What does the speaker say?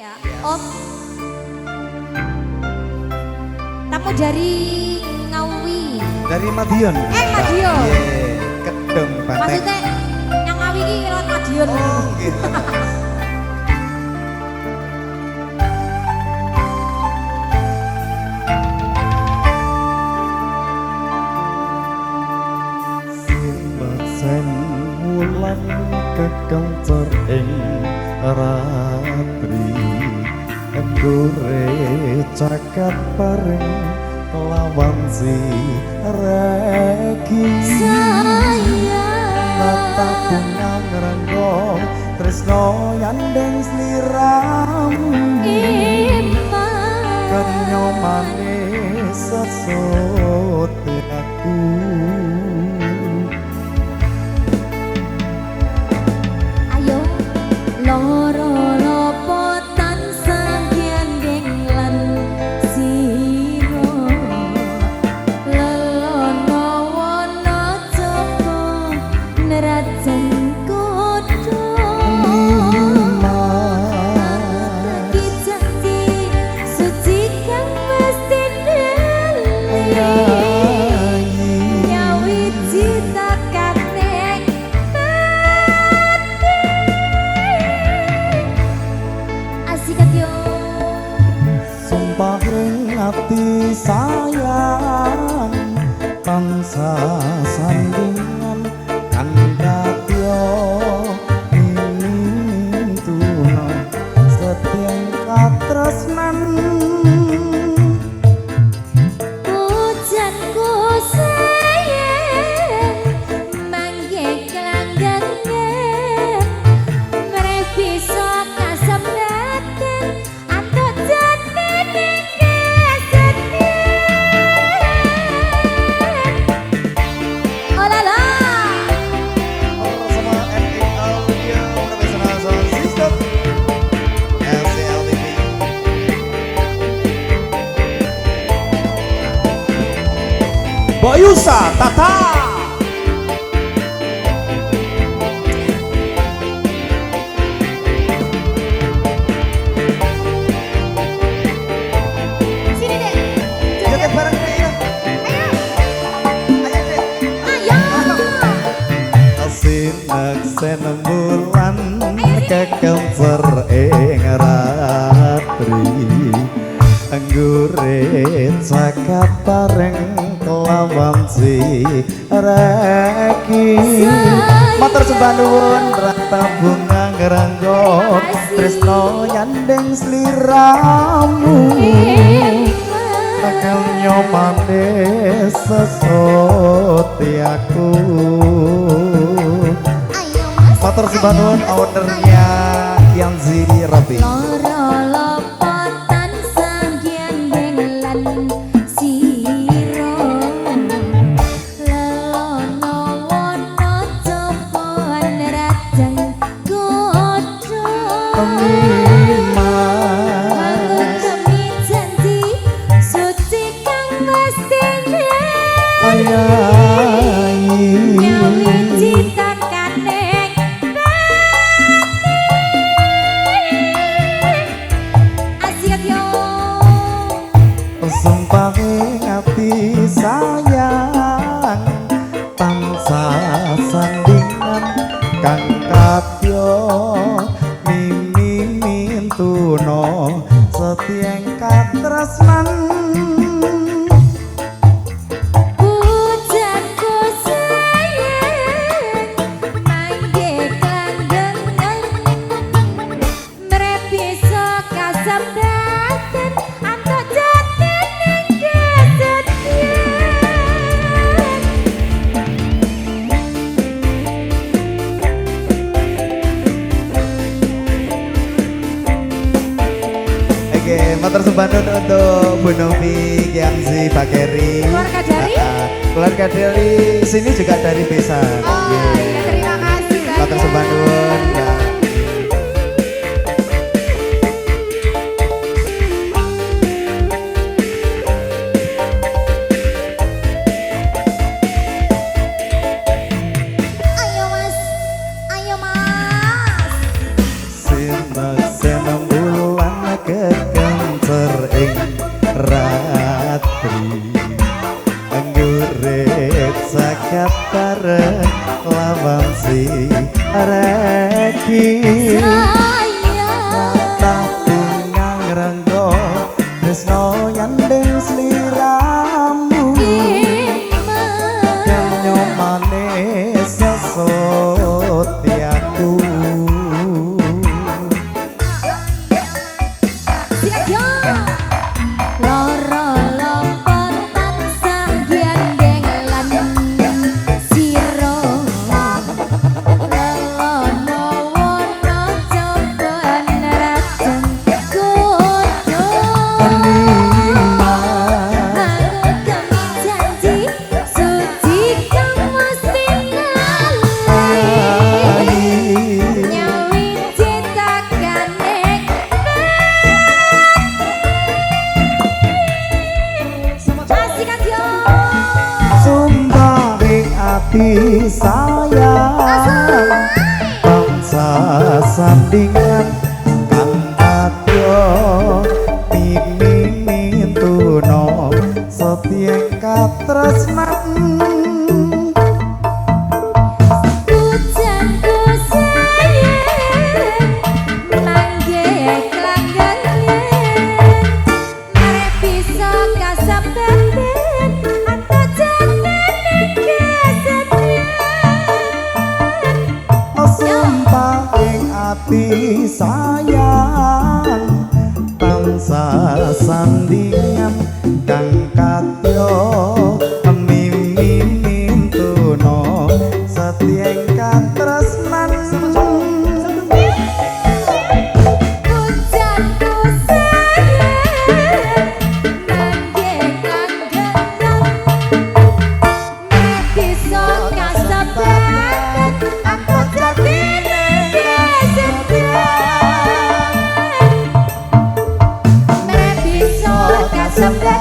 ya. Om. Tamu dari Ngawi. Dari Madiun. Madiun. Iya, Kedung Banteng. Maksudnya yang Ngawi ini lewat Madiun. Oh, gitu. Sen wulan kekencer ing ratri endure caket bareng kelawan si regi sayang nata bunga ngrenggo tresno yandeng sliramu kenyo manis sesut aku. Hati sayang bangsa sandingan kan katyo ingin tuno setiang katresnan hujanku sayang mangge kelanggannya merepiso kasam daten atau jati Boyusa Tata. sini deh Joget bareng ayo. Ayo deh. ayo Sinek senembulan kekencer ing ratri anggure caket bareng kelawan si reki matur sembah nuwun rata bunga ngrenggot tresno yandeng sliramu akan nyomane sesoti aku matur sembah nuwun ownernya Yanzi Rabi. Sumpahe ati sayang bangsa sandingan kang katyo mimi mintuno setieng katresnan hujanku sayang mangge kelanggengan merepiso kasam daten atau jati matur sembah nuwun untuk Bu Novi, Yanzi, Pak Keri. Keluarga dari? Keluarga dari sini juga dari Besan. Oh iya, terima kasih banyak. Matur sembah nuwun. Seneng bulan ati sayang bangsa sandingan kang adyo mimini tuno setieng katresnan Pujanku sayang manggih klanggengan marek bisa kasabaten atau jatine kesetiaan sumpah ing ati sayang bangsa sandingan kang katyo mimini tuno setieng katresnan Pujanku sayang manggih klanggengan marek bisa kasabaten atau jatine kesetiaan marek bisa kasabaten